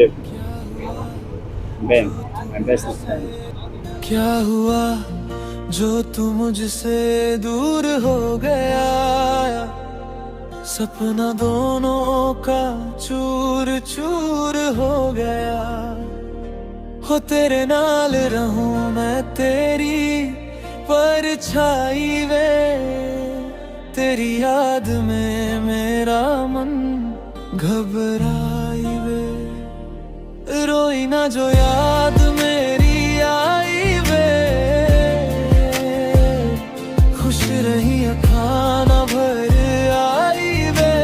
babe. Ben, my bestest friend. क्या हुआ जो तू मुझसे दूर हो गया, सपना दोनों का चूर चूर हो गया। हो तेरे नाल रहूं मैं तेरी परछाई वे, तेरी याद में मेरा मन घबराई वे। रोई ना जो याद मेरी आई वे, खुश रही खाना भर आई वे।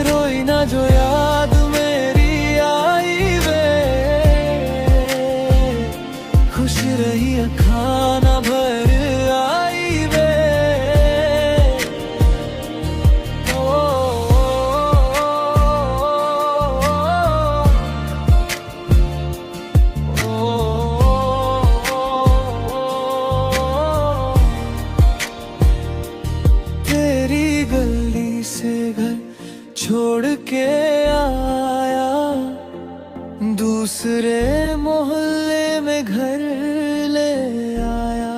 रोई ना जो याद मेरी आई वे, खुश रही खाना भर आई वे। तेरी गली से घर छोड़ के आया, दूसरे मोहल्ले में घर ले आया।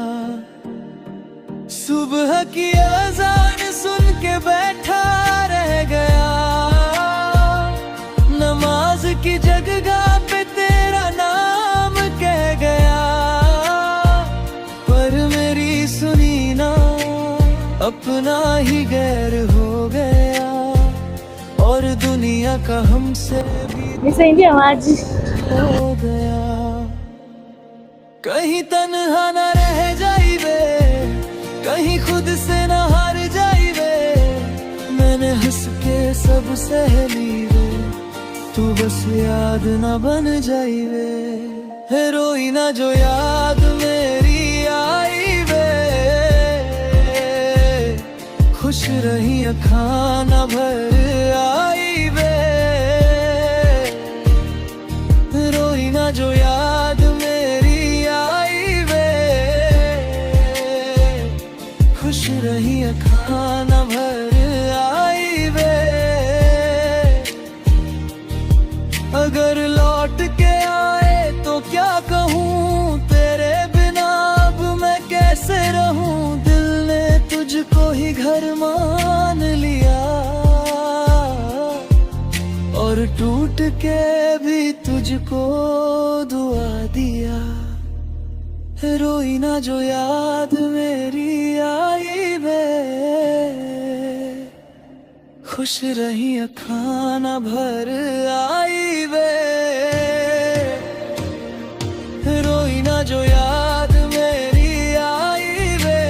सुबह की अजान सुन के बैठा रह गया, नमाज की जगह पे तेरा नाम कह गया। पर मेरी सुनी ना, अपना ही गैर हो गया, और दुनिया का हमसे भी Nisaidia maji. हो गया। कहीं तन्हा न रह जाइबे, कहीं खुद से न हार जाइबे। मैंने हंस के सब सह लीवे, तू बस याद न बन जाइबे। है रोई ना जो याद मेरी आई वे, खुश रही खाना भर आई वे। रोई ना जो याद मेरी आई वे, खुश रही खाना भर आई वे। अगर लौट के आए तो क्या कहूँ, तेरे बिना अब मैं कैसे रहूँ। दिल ने तुझको ही घर मान लिया, और टूट के भी तुझको दुआ दिया। रोई ना जो याद मेरी आई वे, खुश रही खाना भर आई वे। रोई ना जो याद मेरी आई वे,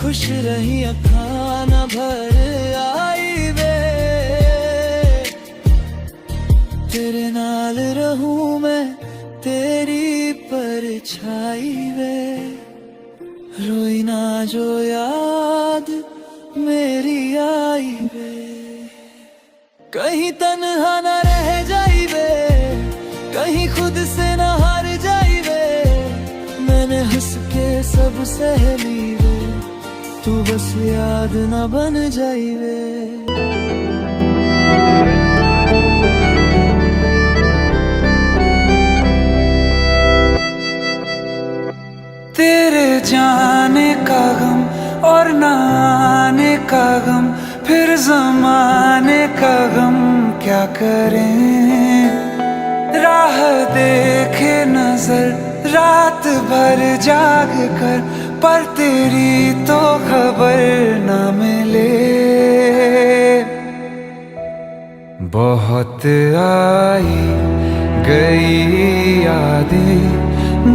खुश रही खाना भर आई वे। तेरे नाल रहूं मैं तेरी परछाई वे, रोई ना जो याद मेरी आई वे। कहीं तन्हा न रह जाइबे, कहीं खुद से न हार जाइबे। मैंने हंस के सब सह लीवे, तू बस याद न बन जाइबे। तेरे जाने का गम और ना आने का गम, फिर ज़माने का गम क्या करें। राह देखे नजर रात भर जाग कर, पर तेरी तो खबर न मिले। बहुत आई गई यादें,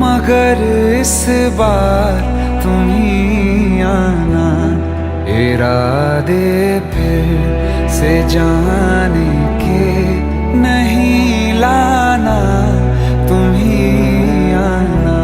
मगर इस बार तुम ही आना। इरादे फिर से जाने के नहीं लाना, तुम ही आना।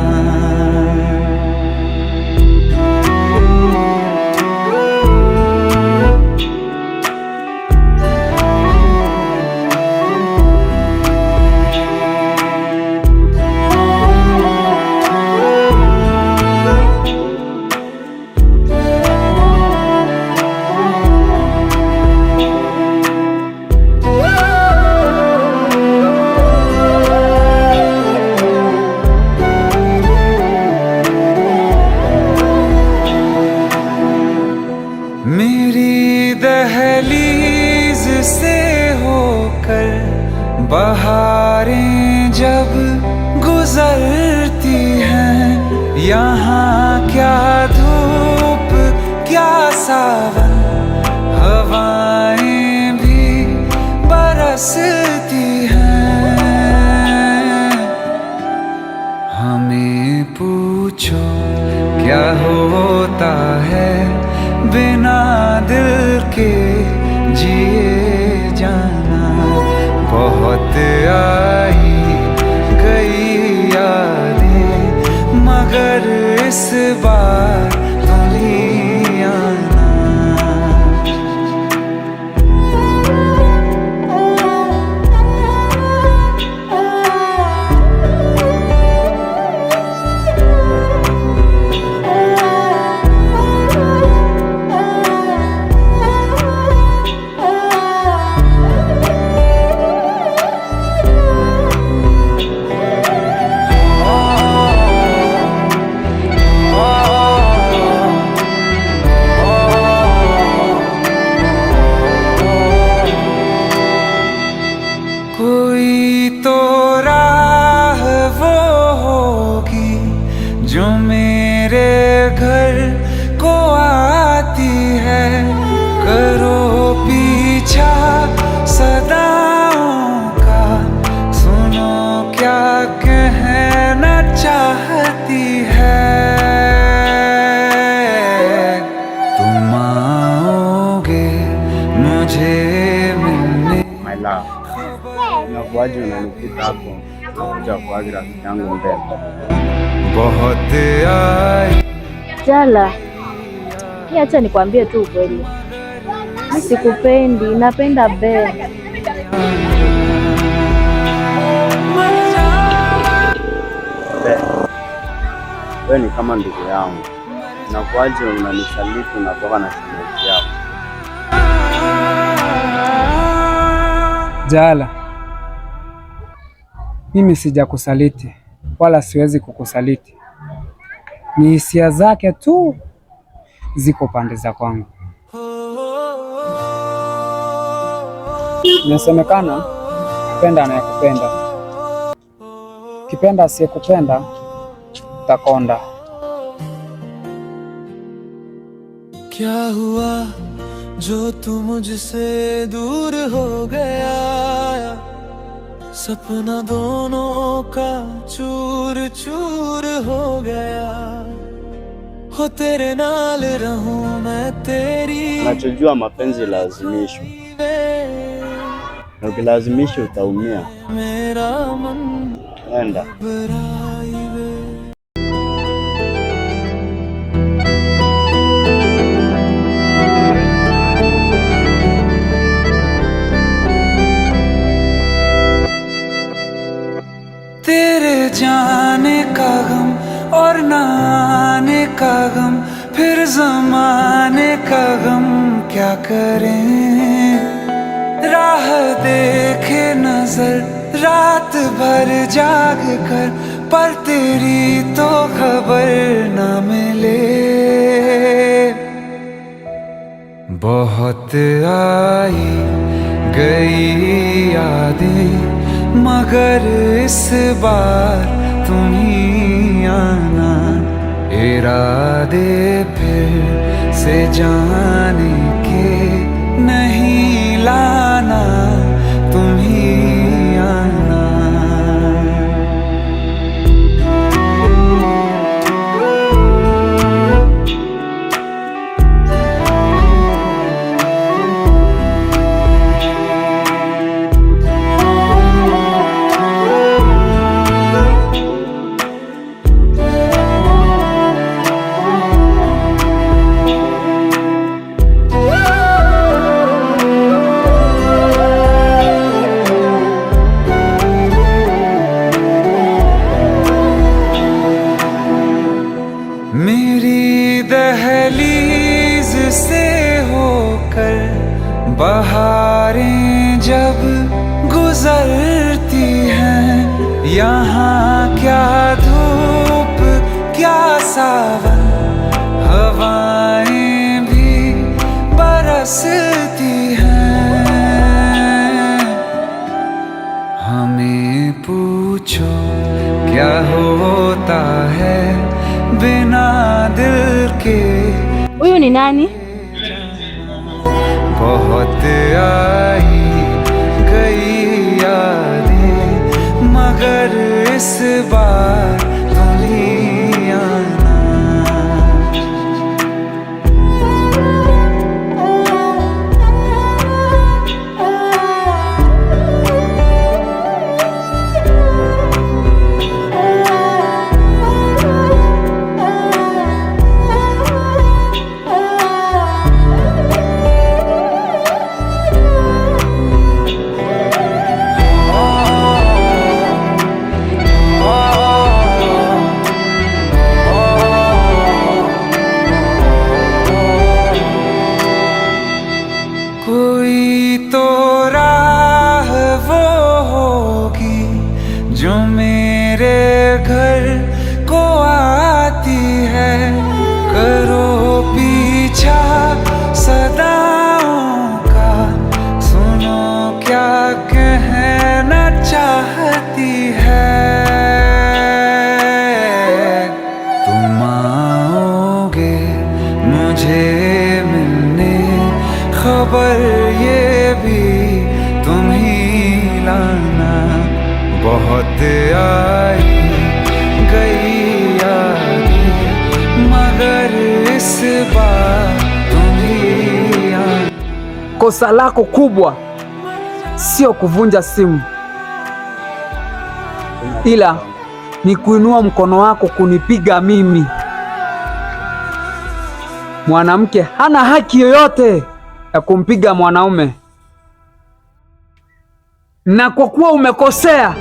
जब गुजरती हैं, यहाँ क्या धूप क्या सावन, हवाएं भी बरसती हैं। हमें पूछो क्या होता है बिना दिल के जिए जाना। बहुत आई गई यादें मगर इस बार तुम ही आना। कोई तो राह वो होगी जो मेरे घर को आती है। करो पीछा सदाओं का, सुनो क्या कहना चाहती है। तुम आओगे मुझे मिलने। My love. Inakuwaje unanipita hapo nakuja kuaga rafiki yangu mbele? बहुत आई Jala, mi acha nikwambie tu ukweli, mi sikupendi, napenda Ben. Wewe ni kama ndugu yangu. Inakuwaje unanisaliti unatoka na shemeji yako? Jala, mimi sijakusaliti wala siwezi kukusaliti. Ni hisia zake tu ziko pande za kwangu. Inasemekana kupenda anayekupenda, kipenda asiyekupenda utakonda. क्या हुआ जो तू मुझसे दूर हो गया, सपना दोनों का चूर चूर हो गया। हो तेरे नाल रहूं मैं तेरी। Unachojua mapenzi lazimishwa, na ukilazimishwa utaumia. मेरा मन Nenda. तेरे जाने का गम और ना आने का गम, फिर ज़माने का गम क्या करें। राह देखे नजर रात भर जाग कर, पर तेरी तो खबर न मिले। बहुत आई गई यादें मगर इस बार तुम ही आना। इरादे फिर से जाने के नहीं लाना, तुम ही आना। मेरी दहलीज से होकर बहारें जब गुजरती हैं, यहाँ क्या धूप क्या सावन, हवाएं भी बरसती हैं। हमें पूछ पूछो क्या होता है बिना दिल के। Huyu ni nani? बहुत आई गई यादें मगर इस बार तुम ही आना। कोई तो राह वो होगी जो मेरे घर को आती है। करो पीछा सदाओं का, सुनो क्या कहना चाहती है। तुम आओगे मुझे मिलने, खबर ये भी तुम ही लाना। बहुत आई गई यादें मगर इस बार तुम ही आना। Kosa lako kubwa sio kuvunja simu, ila ni kuinua mkono wako kunipiga mimi. Mwanamke hana haki yoyote ya kumpiga mwanaume, na kwa kuwa umekosea,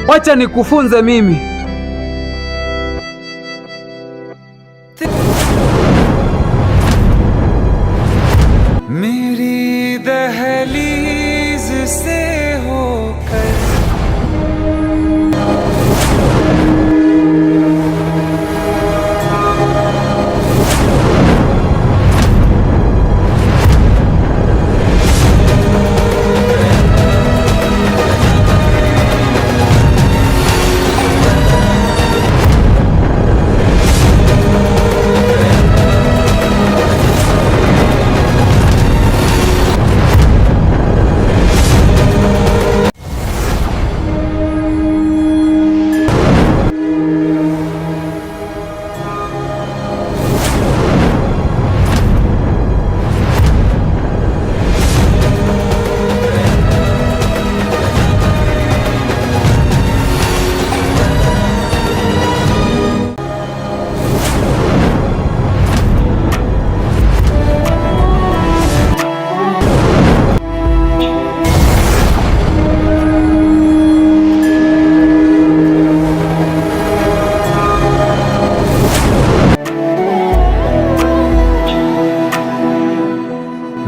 wacha nikufunze mimi. मेरी दहलीज से होकर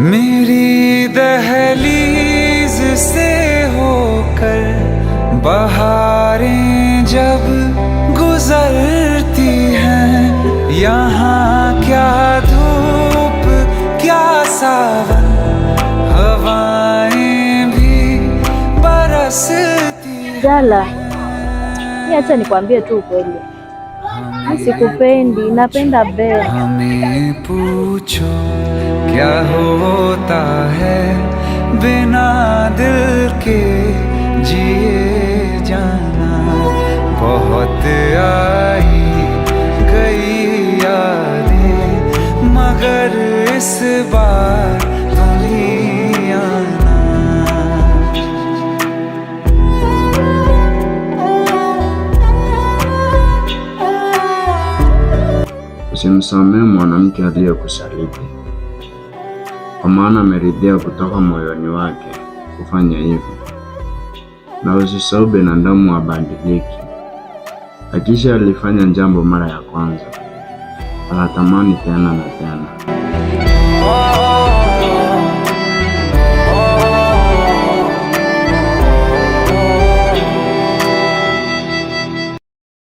मेरी दहलीज से होकर बहारें जब गुजरती हैं, यहाँ क्या धूप क्या सावन, हवाएं भी बरसती। Jala, acha nikwambie tu ukweli, sikupendi, napenda Ben. हमें पूछो क्या होता है बिना दिल के जिए जाना। बहुत आई गई यादें मगर इस बार तुम ही आना। Usimsamehe mwanamke aliyekusaliti, kwa maana ameridhia kutoka moyoni wake kufanya hivyo. Na usisahau binadamu abadiliki. Akisha alifanya jambo mara ya kwanza, anatamani tena na tena.